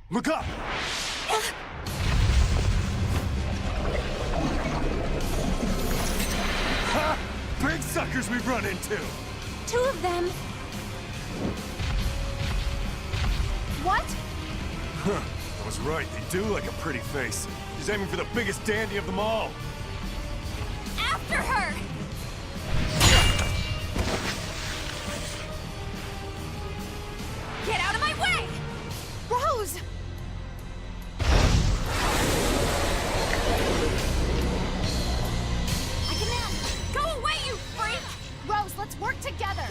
Look up! Ha! Big suckers we've run into! 2 of them. What? Huh. I was right, they do like a pretty face. She's aiming for the biggest dandy of them all. After her! Get out of my way! Rose! I command! Go away, you freak! Rose, let's work together!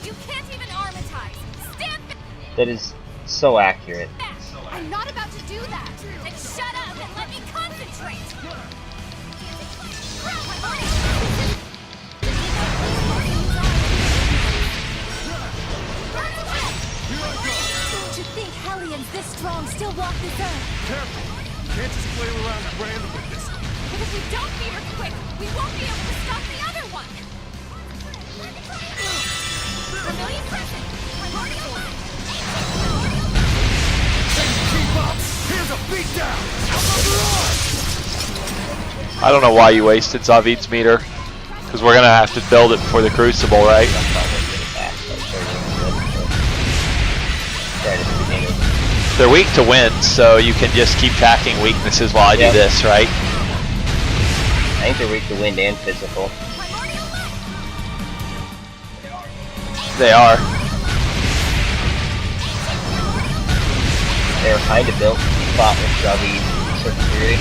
You can't even armatize! Stand back! That is so accurate. I'm not about to do that! Then shut up and let me concentrate! Don't you think Hellions this strong still walk this earth? Careful! You can't just flail around at random with this. But if we don't beat her quick, we won't be able to stop the other one! Vermilion present! Primordial light! Keep up! Here's a beatdown! I don't know why you wasted Zavied's meter. Because we're going to have to build it for the Crucible, right? They're weak to wind, so you can just keep tracking weaknesses while I do this, right? I think they're weak to wind and physical. They are. They were kind of built to be fought with Zavied in a certain period.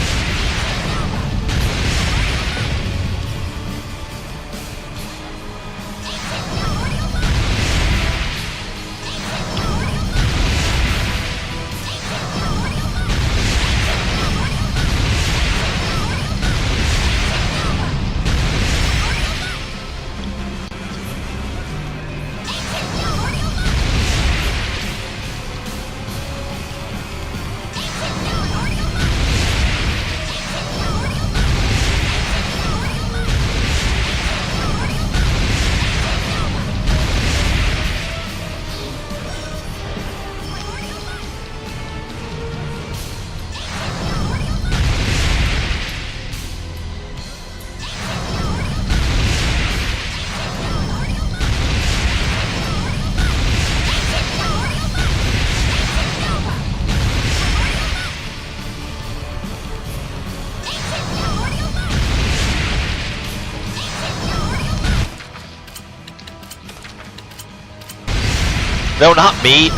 No, not me.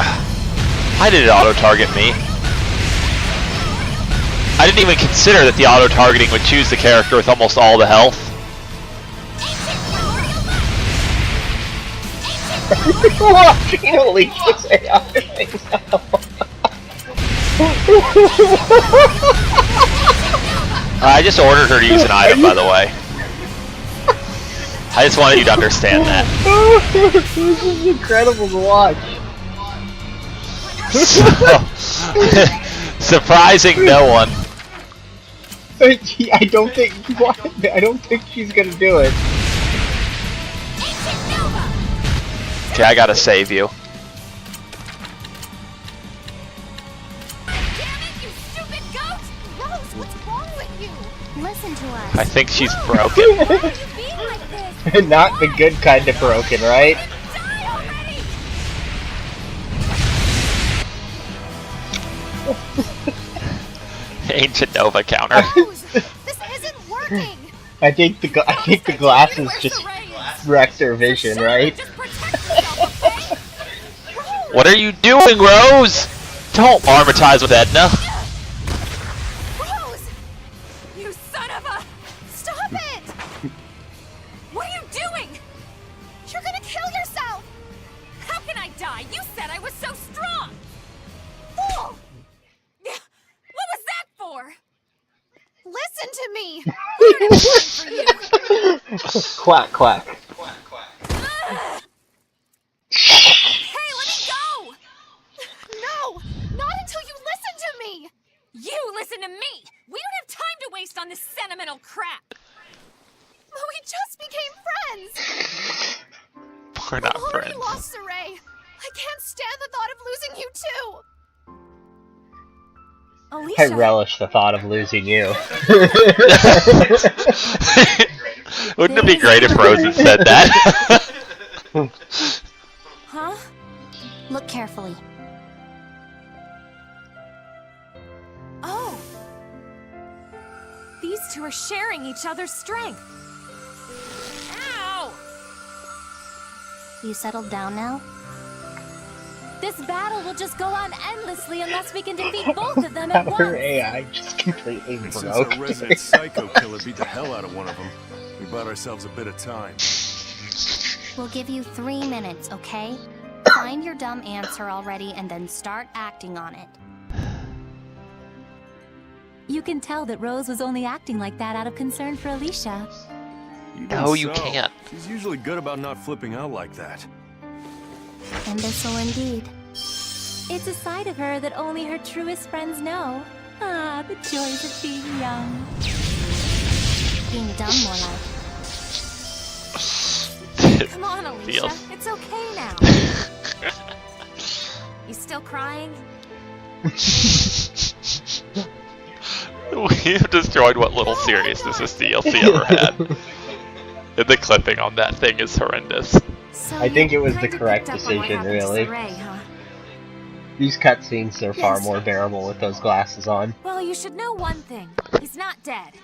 Why did it auto-target me? I didn't even consider that the auto-targeting would choose the character with almost all the health. Watching Alisha say other things now. I just ordered her to use an item, by the way. I just wanted you to understand that. This is incredible to watch. So, surprising no one. I don't think she's gonna do it. Okay, I gotta save you. Listen to us. I think she's broken. Not the good kind of broken, right? Ancient Nova counter. This isn't working. I think the glasses just wrecked her vision, right? What are you doing, Rose? Don't armatize with Edna. Rose! You son of a... Stop it! What are you doing? You're gonna kill yourself! How can I die? You said I was so strong! Fool! What was that for? Listen to me! We don't have time for you! Quack, quack. Hey, let me go! No! Not until you listen to me! You listen to me! We don't have time to waste on this sentimental crap! But we just became friends! We're not I've already friends. lost Saray. I can't stand the thought of losing you too! I Alisha! relish the thought of losing you. Wouldn't it be great if Rose had said that? Huh? Look carefully. Oh! These two are sharing each other's strength. Ow! You settled down now? This battle will just go on endlessly unless we can defeat both of them at Her once. AI just completely And since broke. our resident psycho killer beat the hell out of one of them, we bought ourselves a bit of time. We'll give you 3 minutes, okay? Find your dumb answer already and then start acting on it. You can tell that Rose was only acting like that out of concern for Alisha. Even No, you so, can't. She's usually good about not flipping out like that. Imbecile indeed. It's a side of her that only her truest friends know. Ah, the joys of being young. Being dumb, more like. Come on, Alisha. Feels. It's okay now. You still crying? We've destroyed what little seriousness this DLC ever had. And the clipping on that thing is horrendous. So I think you it was the kinda correct picked up on what decision, happened to really. Saray, huh? These cutscenes are far Yes. more bearable with those glasses on. Well, you should know one thing. He's not dead.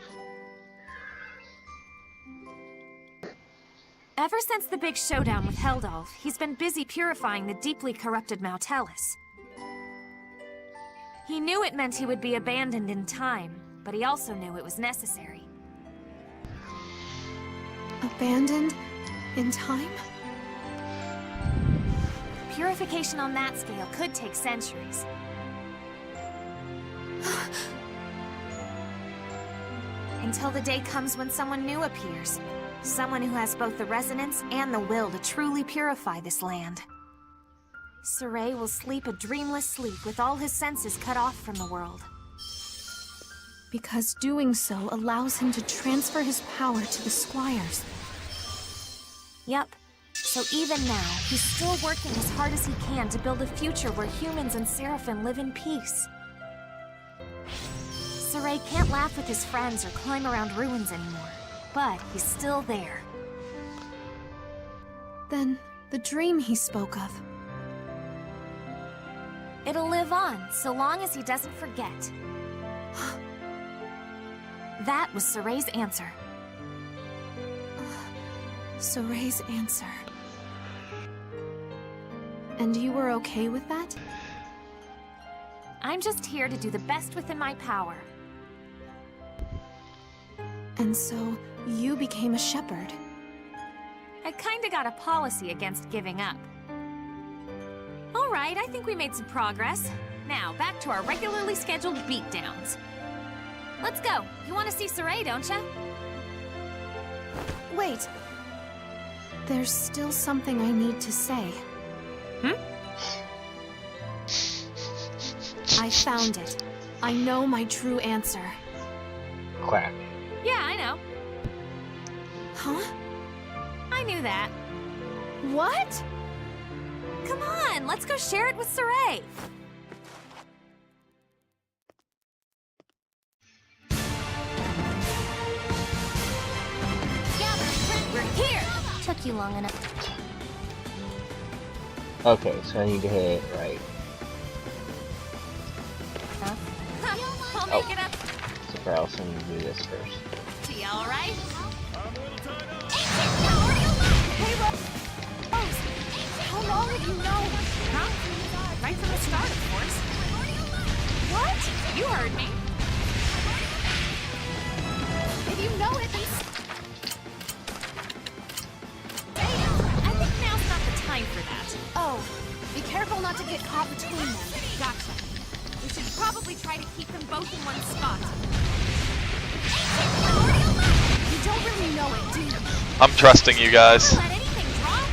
Ever since the big showdown with Heldolf, he's been busy purifying the deeply corrupted Mautalis. He knew it meant he would be abandoned in time, but he also knew it was necessary. Abandoned in time? Purification on that scale could take centuries. Until the day comes when someone new appears. Someone who has both the resonance and the will to truly purify this land. Saray will sleep a dreamless sleep with all his senses cut off from the world. Because doing so allows him to transfer his power to the squires. Yep. So even now, he's still working as hard as he can to build a future where humans and Seraphim live in peace. Saray can't laugh with his friends or climb around ruins anymore, but he's still there. Then, the dream he spoke of. It'll live on, so long as he doesn't forget. That was Saray's answer. Soray's answer. And you were okay with that? I'm just here to do the best within my power. And so, you became a shepherd. I kinda got a policy against giving up. Alright, I think we made some progress. Now, back to our regularly scheduled beatdowns. Let's go. You want to see Saray, don't ya? Wait. There's still something I need to say. I found it. I know my true answer. Quack. Yeah, I know. Huh? I knew that. What? Come on, let's go share it with Saray. We're here! Took you long enough. Okay, so I need to hit it right. Huh? Huh, I'll make it up So else I need to do this first. to you, alright? Hey, Rose! How long have you known? Huh? Right from the start, of course. What? You heard me. If you know it, then I think now's not the time for that. oh, be careful not to get caught between them. Gotcha. We should probably try to keep them both in one spot. You don't really know it, do you? I'm trusting you guys. Let anything drop?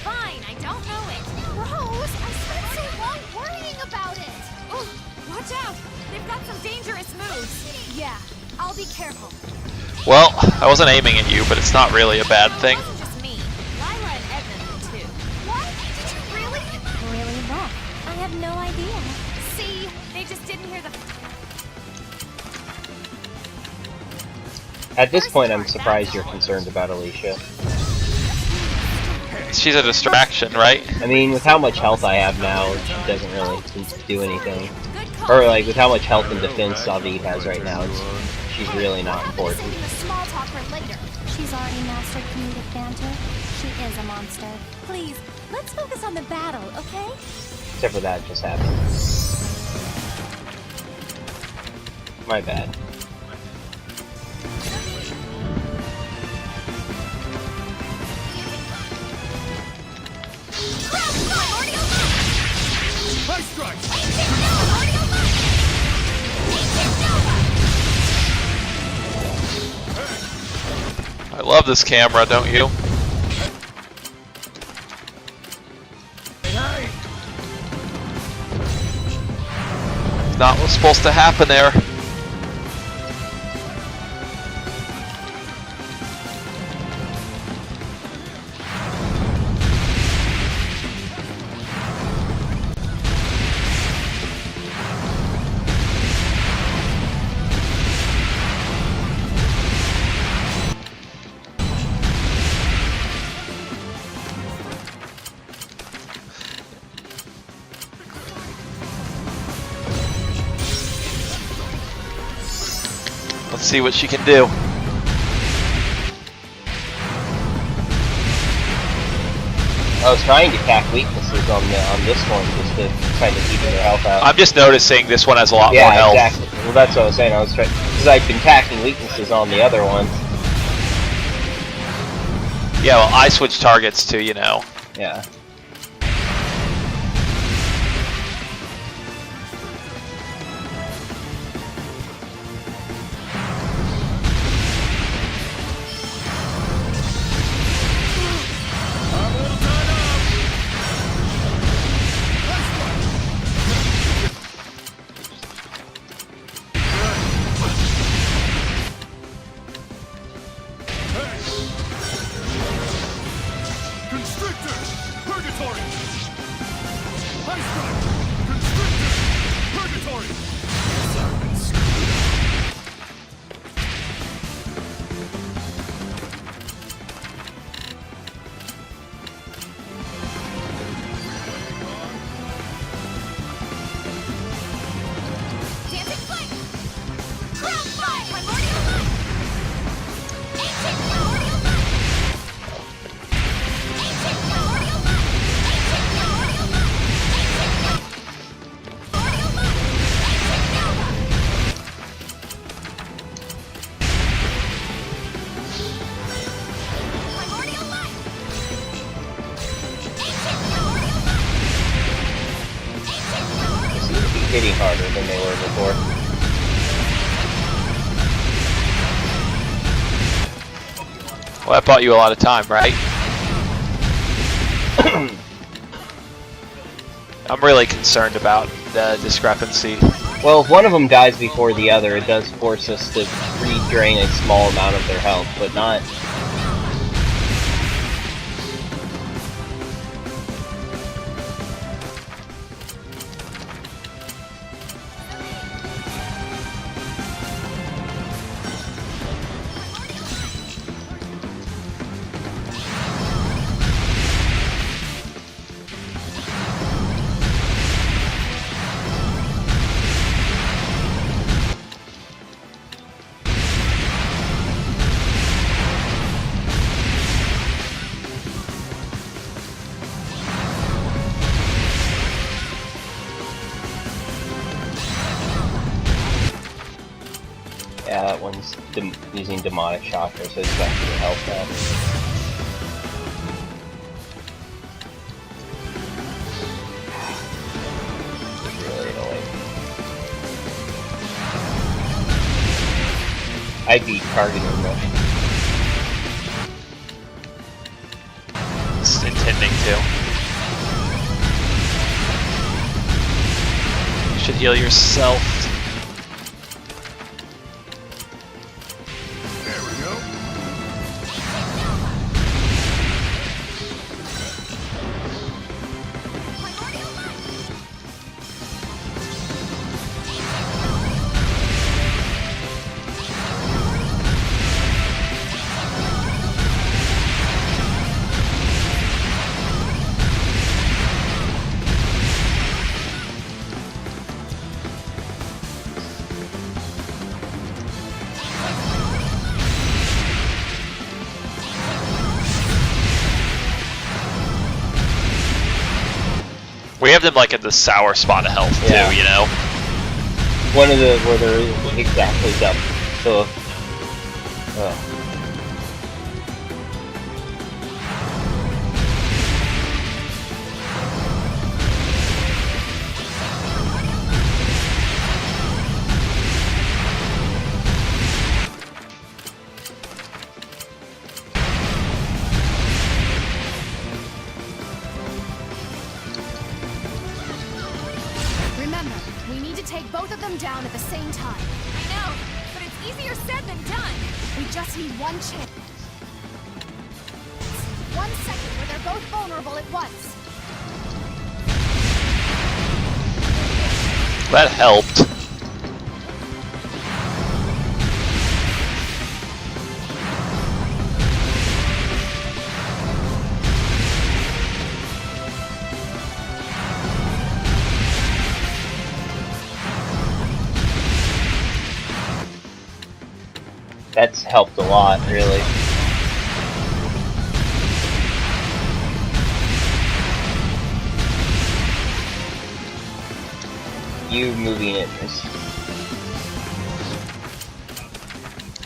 Fine, I don't know it. Rose, I spent so long worrying about it. Ooh, watch out! They've got some dangerous moves. Yeah, I'll be careful. Well, I wasn't aiming at you, but it's not really a bad thing. It wasn't just me. Lila and Edmund did too. What? Did you really? Really what? I had no idea. See? They just didn't hear the... At this point, I'm surprised you're concerned about Alisha. She's a distraction, right? I mean, with how much health I have now, she doesn't really do anything. Or, like, with how much health and defense Zavied has right now, she's really not important. Saving the small talk for later. She's already mastered comedic banter. She is a monster. Please, let's focus on the battle, okay? Except for that just happened. My bad. High strike! I love this camera, don't you? Not what's supposed to happen there. Let's see what she can do. I was trying to attack weaknesses on this one just to kind of keep their health out. I'm just noticing this one has a lot more health. Yeah, exactly. Well, that's what I was saying. I was trying because I'd been attacking weaknesses on the other ones. Yeah, well, I switch targets to, you know. Yeah. Hitting harder than they were before. Well, that bought you a lot of time, right? I'm really concerned about the discrepancy. Well, if one of them dies before the other, it does force us to re-drain a small amount of their health, but not... Yeah, that one's using demonic chakra, so it's back to the health now. It's really annoying. I'd be targeting them. Just intending to. You should heal yourself. We have them like at the sour spot of health Yeah. too, you know. One of the where they're exactly up. So. Remember, we need to take both of them down at the same time. I know, but it's easier said than done. We just need one chance. 1 second where they're both vulnerable at once. That helped. That's helped a lot, really. You moving it is...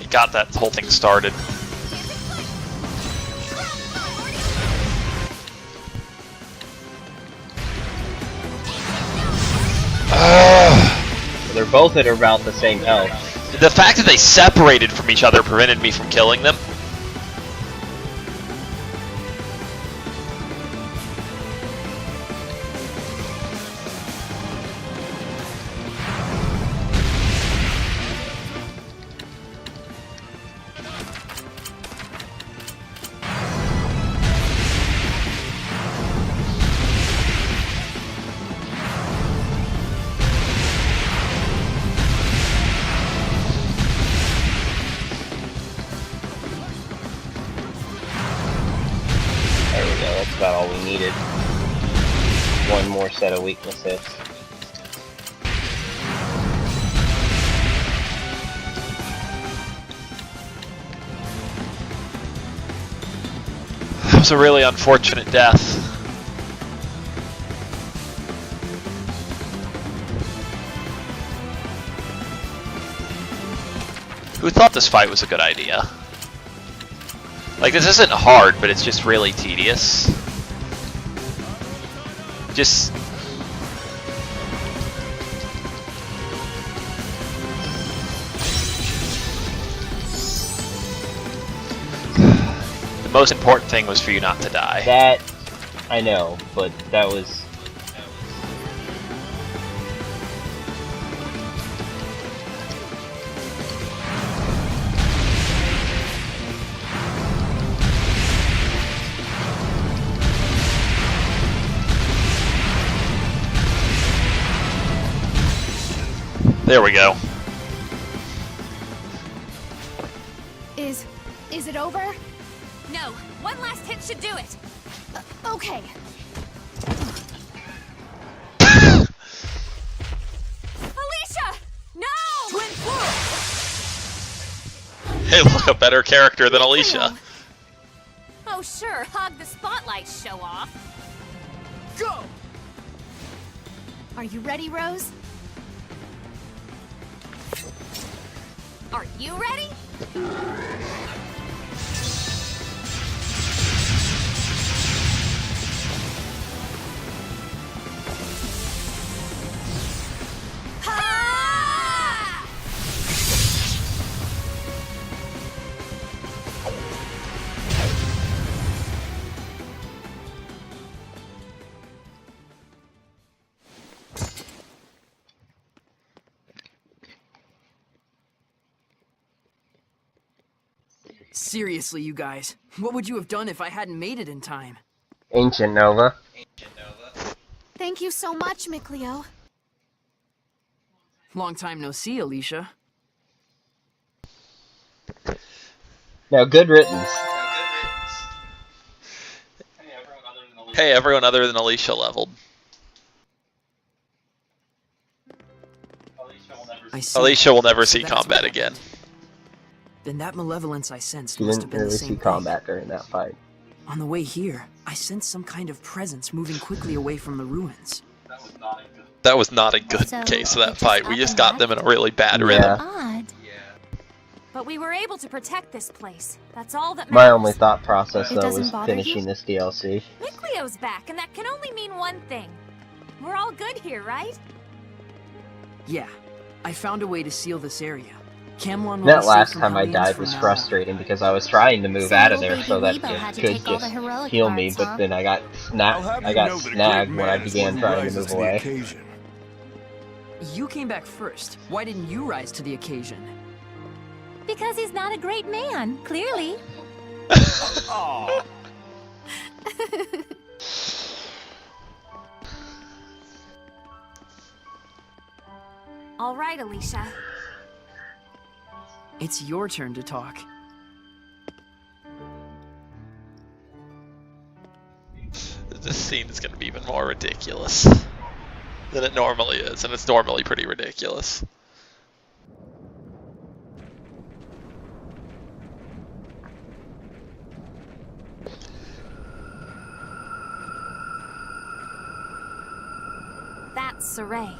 It got that whole thing started. They're both at about the same health. The fact that they separated from each other prevented me from killing them. There we go, that's about all we needed. One more set of weaknesses. That was a really unfortunate death. Who thought this fight was a good idea? Like, this isn't hard, but it's just really tedious. Just... The most important thing was for you not to die. That, I know, but that was... There we go. Is it over? No, one last hit should do it. Okay. Alicia! No! Twin Flu! Hey, look, a better character than Alisha. Oh, sure, hog the spotlight, show off. Go! Are you ready, Rose? Are you ready? Ha! Seriously, you guys, what would you have done if I hadn't made it in time? Ancient Nova. Thank you so much, Mikleo. Long time no see, Alisha. Now, good riddance. Hey, everyone other than Alisha leveled. I see. Alisha will never So see that's combat what again. Then that malevolence I sensed You must have didn't been the really same see thing. combat during that fight. On the way here, I sensed some kind of presence moving quickly away from the ruins. That was not a good So, case of it that just fight. We just got happened them in a really bad Yeah. rhythm. Odd. But we were able to protect this place. That's all that matters. My only thought process, It though, doesn't was bother you? finishing this DLC. Miklio's back, and that can only mean one thing. We're all good here, right? Yeah, I found a way to seal this area. Camlon will be That safe last from time I Hellions died from was now on. frustrating because I was trying to move So out of little there baby so that Weebo had it to could take all the just heroic heal me, parts, but huh? then I got I'll have you know that a great snagged when I man is began one who trying to rises move to the away. occasion. You came back first. Why didn't you rise to the occasion? Because he's not a great man, clearly. Aw. All right, Alisha. It's your turn to talk. This scene is going to be even more ridiculous than it normally is, and it's normally pretty ridiculous. That's Saray.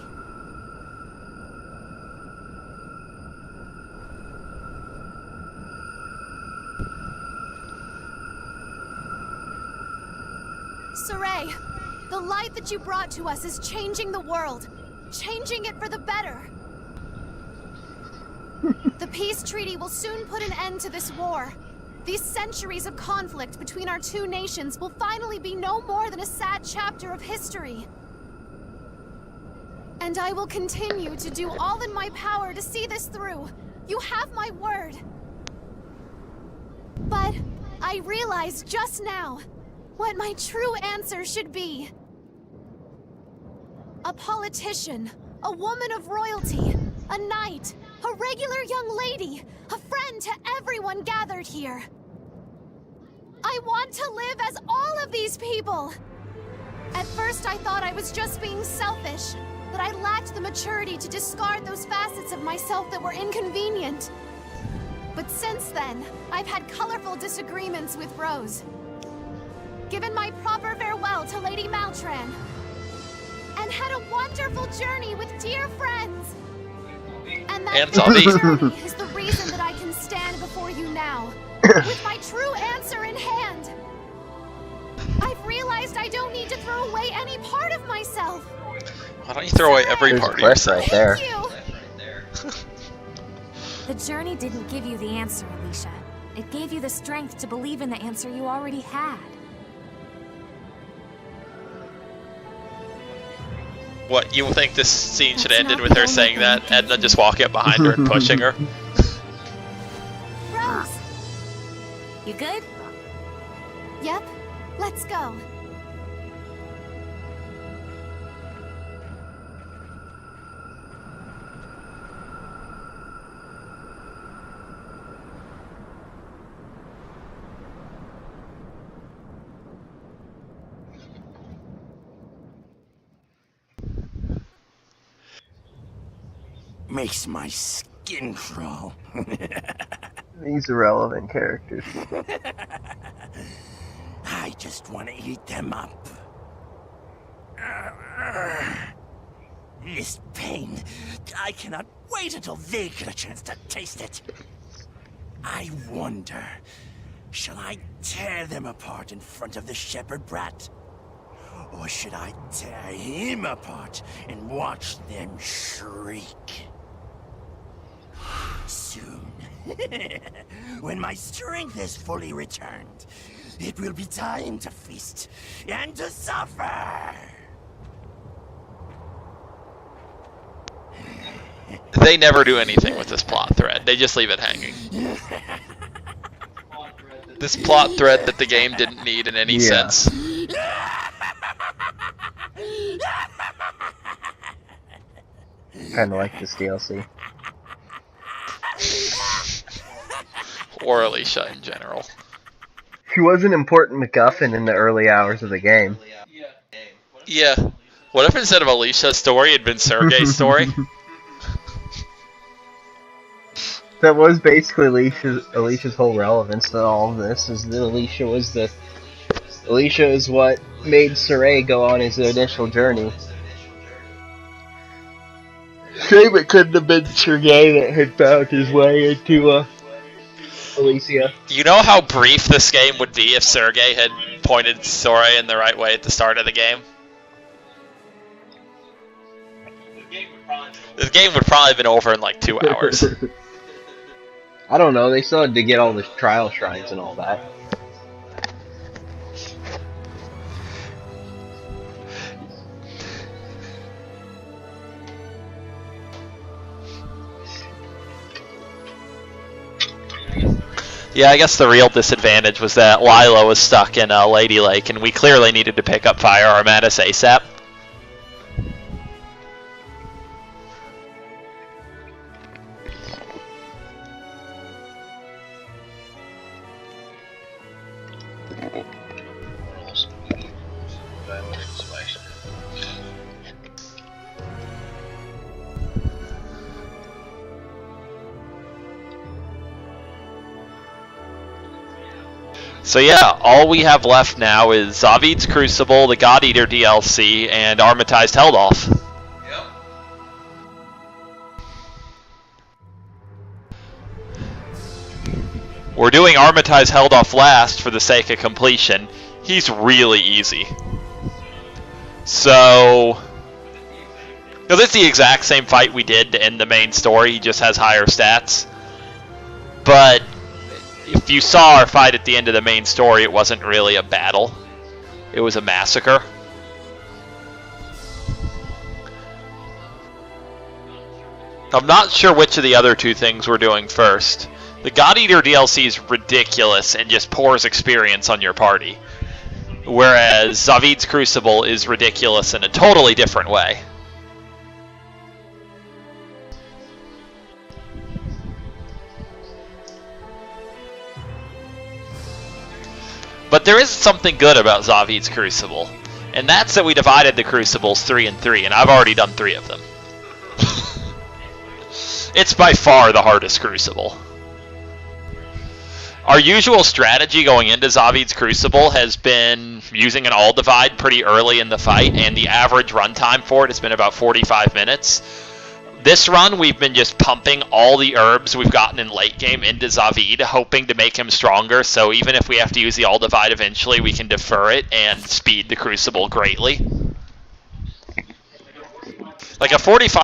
Saray, the light that you brought to us is changing the world. Changing it for the better. The peace treaty will soon put an end to this war. These centuries of conflict between our two nations will finally be no more than a sad chapter of history. And I will continue to do all in my power to see this through. You have my word. But I realized just now what my true answer should be. A politician, a woman of royalty, a knight, a regular young lady, a friend to everyone gathered here. I want to live as all of these people. At first I thought I was just being selfish, that I lacked the maturity to discard those facets of myself that were inconvenient. But since then, I've had colorful disagreements with Rose. Given my proper farewell to Lady Maltran, and had a wonderful journey with dear friends. And that Zavied. journey is the reason that I can stand before you now, with my true answer in hand. I've realized I don't need to throw away any part of myself. Why don't you throw away every There's part a of cliff yourself? right there. Thank you. The journey didn't give you the answer, Alisha. It gave you the strength to believe in the answer you already had. What, you think this scene should have That's ended not with the her only saying thing that, that Edna just walking up behind her and pushing her? Rose. You good? Yep. Let's go. Makes my skin crawl. These irrelevant characters. I just want to eat them up. This pain, I cannot wait until they get a chance to taste it. I wonder, shall I tear them apart in front of the shepherd brat? Or should I tear him apart and watch them shriek? Soon, when my strength is fully returned, it will be time to feast and to suffer. They never do anything with this plot thread. They just leave it hanging. This plot thread that the game didn't need in any sense. Kinda like this DLC. Or Alisha in general. She was an important MacGuffin in the early hours of the game. Yeah. What if instead of Alicia's story, it had been Sergei's story? That was basically Alicia's whole relevance to all of this, is that Alicia is what made Saray go on his initial journey. Shame it couldn't have been Sergei that had found his way into Alisha. You know how brief this game would be if Sergei had pointed Sora in the right way at the start of the game? This game would probably have been over in like 2 hours. I don't know, they still had to get all the trial shrines and all that. Yeah, I guess the real disadvantage was that Lila was stuck in Lady Lake, and we clearly needed to pick up Fire Armatus ASAP. So yeah, all we have left now is Zavied's Crucible, the God Eater DLC, and Armatized Heldoff. Yep. We're doing Armatized Heldoff last for the sake of completion. He's really easy. So, this is the exact same fight we did to end the main story, he just has higher stats. But if you saw our fight at the end of the main story, it wasn't really a battle. It was a massacre. I'm not sure which of the other two things we're doing first. The God Eater DLC is ridiculous and just pours experience on your party. Whereas Zavied's Crucible is ridiculous in a totally different way. But there is something good about Zavied's Crucible, and that's that we divided the Crucibles 3 and 3, and I've already done 3 of them. It's by far the hardest Crucible. Our usual strategy going into Zavied's Crucible has been using an all-divide pretty early in the fight, and the average runtime for it has been about 45 minutes. This run, we've been just pumping all the herbs we've gotten in late game into Zavied, hoping to make him stronger, so even if we have to use the all-divide eventually, we can defer it and speed the Crucible greatly. Like a 45